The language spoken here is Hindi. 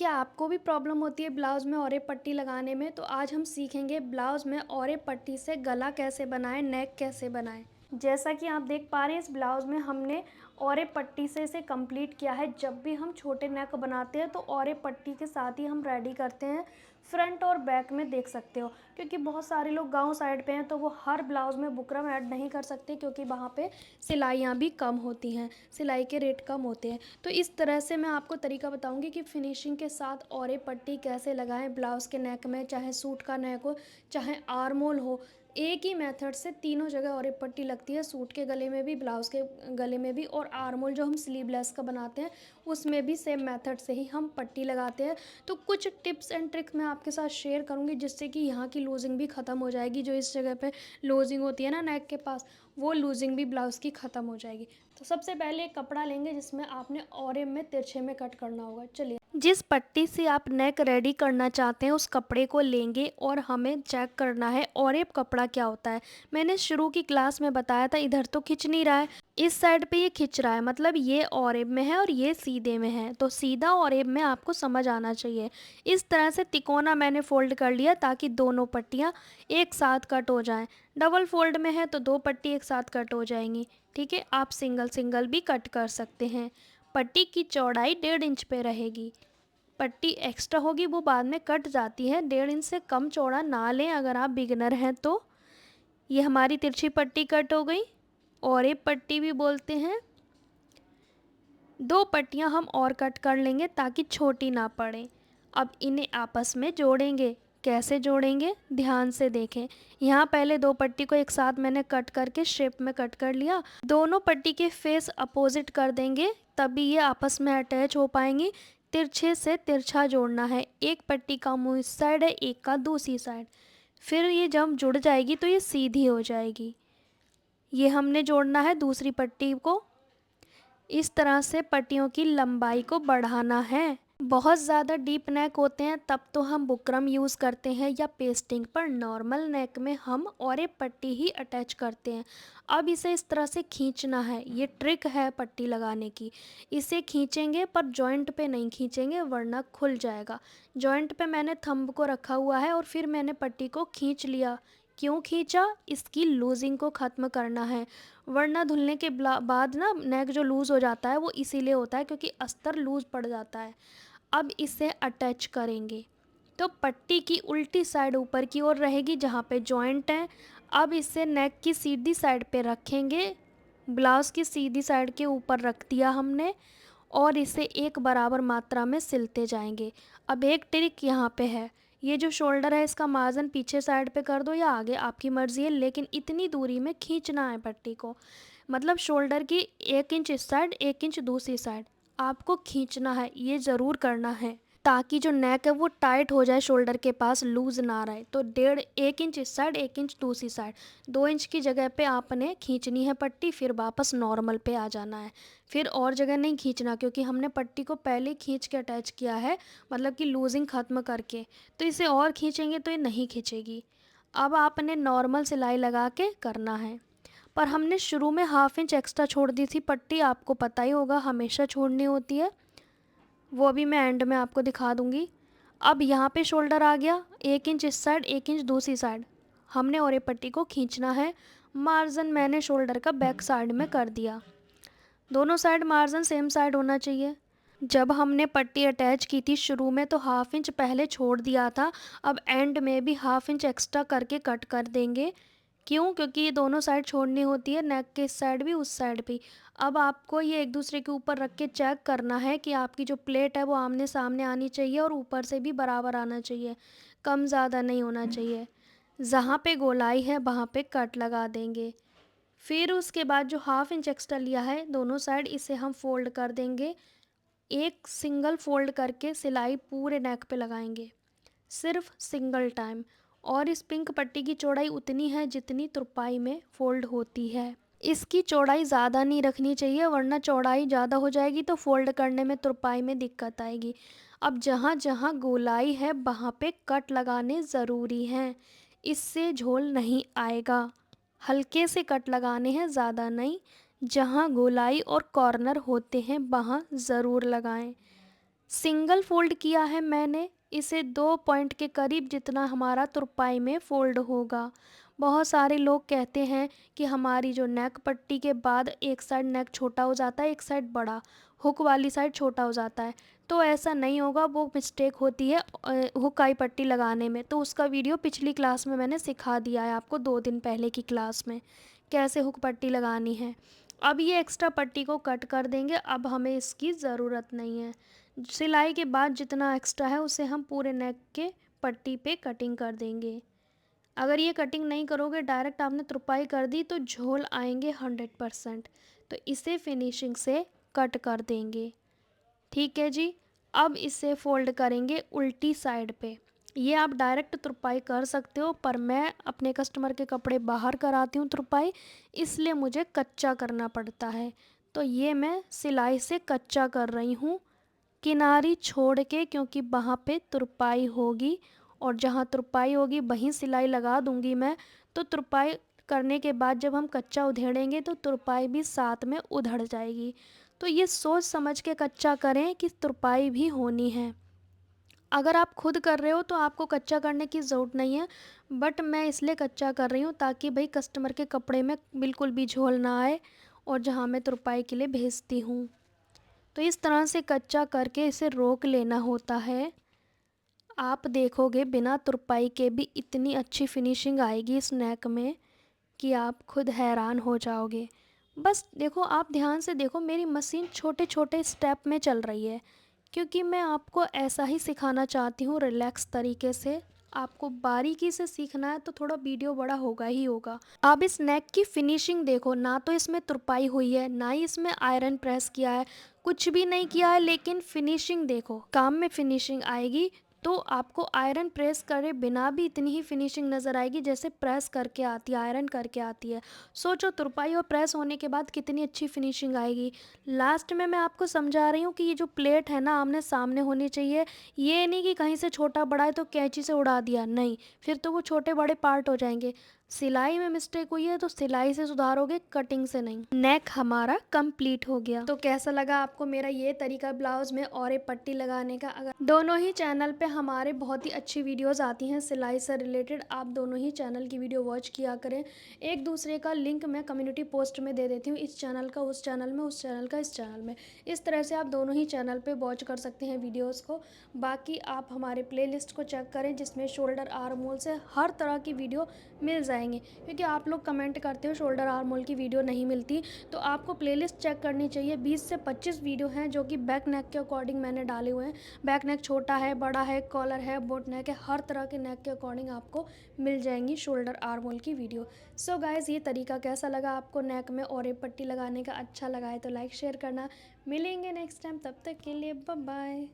क्या आपको भी प्रॉब्लम होती है ब्लाउज़ में औरे पट्टी लगाने में? तो आज हम सीखेंगे ब्लाउज़ में औरे पट्टी से गला कैसे बनाएं, नेक कैसे बनाएं। जैसा कि आप देख पा रहे हैं इस ब्लाउज़ में हमने औरे पट्टी से इसे कंप्लीट किया है। जब भी हम छोटे नेक बनाते हैं तो औरे पट्टी के साथ ही हम रेडी करते हैं। फ्रंट और बैक में देख सकते हो, क्योंकि बहुत सारे लोग गाँव साइड पे हैं तो वो हर ब्लाउज़ में बुकरम ऐड नहीं कर सकते, क्योंकि वहाँ पे सिलाइयाँ भी कम होती हैं, सिलाई के रेट कम होते हैं। तो इस तरह से मैं आपको तरीका बताऊंगी कि फिनिशिंग के साथ औरे पट्टी कैसे लगाएं ब्लाउज़ के नेक में, चाहे सूट का नेक हो चाहे आर्म होल हो। एक ही मेथड से तीनों जगह औरे पट्टी लगती है, सूट के गले में भी, ब्लाउज़ के गले में भी, और आर्म होल जो हम स्लीवलेस का बनाते हैं उसमें भी सेम मेथड से ही हम पट्टी लगाते हैं। तो कुछ टिप्स एंड ट्रिक मैं आपके साथ शेयर करूंगी जिससे कि यहाँ की लूजिंग भी ख़त्म हो जाएगी। जो इस जगह पे लूजिंग होती है ना नेक के पास, वो लूजिंग भी ब्लाउज़ की ख़त्म हो जाएगी। तो सबसे पहले एक कपड़ा लेंगे जिसमें आपने औरे में तिरछे में कट करना होगा। चलिए, जिस पट्टी से आप नेक रेडी करना चाहते हैं उस कपड़े को लेंगे और हमें चेक करना है औरे कपड़ा क्या होता है। मैंने शुरू की क्लास में बताया था, इधर तो खिंच नहीं रहा है, इस साइड पे ये खिंच रहा है, मतलब ये औरेब में है और ये सीधे में है। तो सीधा औरेब में आपको समझ आना चाहिए। इस तरह से तिकोना मैंने फोल्ड कर लिया ताकि दोनों पट्टियाँ एक साथ कट हो जाएं। डबल फोल्ड में है तो दो पट्टी एक साथ कट हो जाएंगी। ठीक है, आप सिंगल सिंगल भी कट कर सकते हैं। पट्टी की चौड़ाई 1.5 इंच पे रहेगी। पट्टी एक्स्ट्रा होगी वो बाद में कट जाती है, 1.5 इंच से कम चौड़ा ना लें अगर आप बिगिनर हैं तो। ये हमारी तिरछी पट्टी कट हो गई, और एक पट्टी भी बोलते हैं। दो पट्टियां हम और कट कर लेंगे ताकि छोटी ना पड़े। अब इन्हें आपस में जोड़ेंगे। कैसे जोड़ेंगे ध्यान से देखें। यहाँ पहले दो पट्टी को एक साथ मैंने कट करके शेप में कट कर लिया। दोनों पट्टी के फेस अपोजिट कर देंगे, तभी ये आपस में अटैच हो पाएंगी। तिरछे से तिरछा जोड़ना है, एक पट्टी का मुंह इस साइड है, एक का दूसरी साइड। फिर ये जब जुड़ जाएगी तो ये सीधी हो जाएगी। ये हमने जोड़ना है दूसरी पट्टी को। इस तरह से पट्टियों की लंबाई को बढ़ाना है। बहुत ज़्यादा डीप नेक होते हैं तब तो हम बुकरम यूज़ करते हैं या पेस्टिंग, पर नॉर्मल नेक में हम और एक पट्टी ही अटैच करते हैं। अब इसे इस तरह से खींचना है, ये ट्रिक है पट्टी लगाने की। इसे खींचेंगे पर जॉइंट पे नहीं खींचेंगे वरना खुल जाएगा। जॉइंट पे मैंने थंब को रखा हुआ है और फिर मैंने पट्टी को खींच लिया। क्यों खींचा? इसकी लूजिंग को ख़त्म करना है, वरना धुलने के बाद ना नेक जो लूज़ हो जाता है वो इसीलिए होता है क्योंकि अस्तर लूज़ पड़ जाता है। अब इसे अटैच करेंगे तो पट्टी की उल्टी साइड ऊपर की ओर रहेगी जहाँ पे जॉइंट है। अब इसे नेक की सीधी साइड पे रखेंगे, ब्लाउज़ की सीधी साइड के ऊपर रख दिया हमने, और इसे एक बराबर मात्रा में सिलते जाएंगे। अब एक ट्रिक यहाँ पे है, ये जो शोल्डर है इसका मार्जिन पीछे साइड पे कर दो या आगे, आपकी मर्ज़ी है, लेकिन इतनी दूरी में खींचना है पट्टी को। मतलब शोल्डर की 1 इंच इस साइड 1 इंच दूसरी साइड आपको खींचना है, ये ज़रूर करना है ताकि जो नेक है वो टाइट हो जाए, शोल्डर के पास लूज़ ना रहे। तो 1.5 इंच इस साइड 1 इंच दूसरी साइड, 2 इंच की जगह पे आपने खींचनी है पट्टी, फिर वापस नॉर्मल पे आ जाना है। फिर और जगह नहीं खींचना क्योंकि हमने पट्टी को पहले खींच के अटैच किया है, मतलब कि लूजिंग ख़त्म करके। तो इसे और खींचेंगे तो ये नहीं खींचेगी। अब आपने नॉर्मल सिलाई लगा के करना है, पर हमने शुरू में 1/2 इंच एक्स्ट्रा छोड़ दी थी पट्टी, आपको पता ही होगा हमेशा छोड़नी होती है, वो अभी मैं एंड में आपको दिखा दूंगी। अब यहाँ पे शोल्डर आ गया, 1 इंच इस साइड 1 इंच दूसरी साइड, हमने और ये पट्टी को खींचना है। मार्जिन मैंने शोल्डर का बैक साइड में कर दिया, दोनों साइड मार्जिन सेम साइड होना चाहिए। जब हमने पट्टी अटैच की थी शुरू में तो 1/2 इंच पहले छोड़ दिया था, अब एंड में भी 1/2 इंच एक्स्ट्रा करके कट कर देंगे। क्यों? क्योंकि ये दोनों साइड छोड़नी होती है, नेक के इस साइड भी उस साइड भी। अब आपको ये एक दूसरे के ऊपर रख के चेक करना है कि आपकी जो प्लेट है वो आमने सामने आनी चाहिए और ऊपर से भी बराबर आना चाहिए, कम ज़्यादा नहीं होना चाहिए। जहाँ पे गोलाई है वहाँ पे कट लगा देंगे। फिर उसके बाद जो 1/2 इंच एक्स्ट्रा लिया है दोनों साइड, इसे हम फोल्ड कर देंगे। एक सिंगल फोल्ड करके सिलाई पूरे नेक पे लगाएंगे, सिर्फ सिंगल टाइम। और इस पिंक पट्टी की चौड़ाई उतनी है जितनी तुरपाई में फोल्ड होती है। इसकी चौड़ाई ज़्यादा नहीं रखनी चाहिए वरना चौड़ाई ज़्यादा हो जाएगी तो फोल्ड करने में तुरपाई में दिक्कत आएगी। अब जहाँ जहाँ गोलाई है वहाँ पे कट लगाने ज़रूरी हैं, इससे झोल नहीं आएगा। हल्के से कट लगाने हैं, ज़्यादा नहीं। जहाँ गोलाई और कॉर्नर होते हैं वहाँ ज़रूर लगाएं। सिंगल फ़ोल्ड किया है मैंने, इसे 2 पॉइंट के करीब जितना हमारा तुरपाई में फ़ोल्ड होगा। बहुत सारे लोग कहते हैं कि हमारी जो नेक पट्टी के बाद एक साइड नेक छोटा हो जाता है, एक साइड बड़ा, हुक वाली साइड छोटा हो जाता है। तो ऐसा नहीं होगा, वो मिस्टेक होती है हुकाई पट्टी लगाने में। तो उसका वीडियो पिछली क्लास में मैंने सिखा दिया है आपको 2 दिन पहले की क्लास में, कैसे हुक पट्टी लगानी है। अब ये एक्स्ट्रा पट्टी को कट कर देंगे, अब हमें इसकी ज़रूरत नहीं है। सिलाई के बाद जितना एक्स्ट्रा है उसे हम पूरे नेक के पट्टी पे कटिंग कर देंगे। अगर ये कटिंग नहीं करोगे, डायरेक्ट आपने तुरपाई कर दी तो झोल आएंगे 100%। तो इसे फिनिशिंग से कट कर देंगे। ठीक है जी। अब इसे फ़ोल्ड करेंगे उल्टी साइड पे। ये आप डायरेक्ट तुरपाई कर सकते हो, पर मैं अपने कस्टमर के कपड़े बाहर कराती हूँ तुरपाई, इसलिए मुझे कच्चा करना पड़ता है। तो ये मैं सिलाई से कच्चा कर रही हूँ, किनारी छोड़ के, क्योंकि वहाँ पे तुरपाई होगी और जहाँ तुरपाई होगी वहीं सिलाई लगा दूँगी मैं। तो तुरपाई करने के बाद जब हम कच्चा उधेड़ेंगे तो तुरपाई भी साथ में उधड़ जाएगी। तो ये सोच समझ के कच्चा करें कि तुरपाई भी होनी है। अगर आप खुद कर रहे हो तो आपको कच्चा करने की ज़रूरत नहीं है, बट मैं इसलिए कच्चा कर रही हूँ ताकि भाई कस्टमर के कपड़े में बिल्कुल भी झोल ना आए और जहाँ मैं तुरपाई के लिए भेजती हूँ। तो इस तरह से कच्चा करके इसे रोक लेना होता है। आप देखोगे बिना तुरपाई के भी इतनी अच्छी फिनिशिंग आएगी इस नेक में कि आप खुद हैरान हो जाओगे। बस देखो, आप ध्यान से देखो, मेरी मशीन छोटे छोटे स्टेप में चल रही है, क्योंकि मैं आपको ऐसा ही सिखाना चाहती हूँ, रिलैक्स तरीके से। आपको बारीकी से सीखना है तो थोड़ा वीडियो बड़ा होगा ही होगा। अब इस नेक की फिनिशिंग देखो, ना तो इसमें तुरपाई हुई है, ना ही इसमें आयरन प्रेस किया है, कुछ भी नहीं किया है, लेकिन फिनिशिंग देखो, काम में फिनिशिंग आएगी तो आपको आयरन प्रेस करे बिना भी इतनी ही फिनिशिंग नज़र आएगी जैसे प्रेस करके आती है, आयरन करके आती है। सोचो तुरपाई और प्रेस होने के बाद कितनी अच्छी फिनिशिंग आएगी। लास्ट में मैं आपको समझा रही हूँ कि ये जो प्लेट है ना, आमने सामने होनी चाहिए। ये नहीं कि कहीं से छोटा बड़ा है तो कैंची से उड़ा दिया, नहीं, फिर तो वो छोटे बड़े पार्ट हो जाएंगे। सिलाई में मिस्टेक हुई है तो सिलाई से सुधारोगे, कटिंग से नहीं। नेक हमारा कंप्लीट हो गया। तो कैसा लगा आपको मेरा ये तरीका ब्लाउज में और एक पट्टी लगाने का? अगर दोनों ही चैनल पे हमारे बहुत ही अच्छी वीडियोस आती हैं सिलाई से रिलेटेड, आप दोनों ही चैनल की वीडियो वॉच किया करें। एक दूसरे का लिंक मैं कम्युनिटी पोस्ट में दे देती हूँ, इस चैनल का उस चैनल में, उस चैनल का इस चैनल में। इस तरह से आप दोनों ही चैनल पे वॉच कर सकते हैं वीडियोस को। बाकी आप हमारे प्लेलिस्ट को चेक करें, जिसमें शोल्डर आर्म होल से हर तरह की वीडियो मिल जाएंगे, क्योंकि आप लोग कमेंट करते हो शोल्डर आर्म होल की वीडियो नहीं मिलती। तो आपको प्लेलिस्ट चेक करनी चाहिए। 20 से 25 वीडियो हैं जो कि बैक नेक के अकॉर्डिंग मैंने डाले हुए हैं। बैक नेक छोटा है, बड़ा है, कॉलर है, बोट नेक है, हर तरह के नेक के अकॉर्डिंग आपको मिल जाएंगी शोल्डर आर्म होल की वीडियो। सो गाइज़, ये तरीका कैसा लगा आपको नेक में और एक पट्टी लगाने का? अच्छा लगा है तो लाइक शेयर करना। मिलेंगे नेक्स्ट टाइम, तब तक के लिए बाय बाय।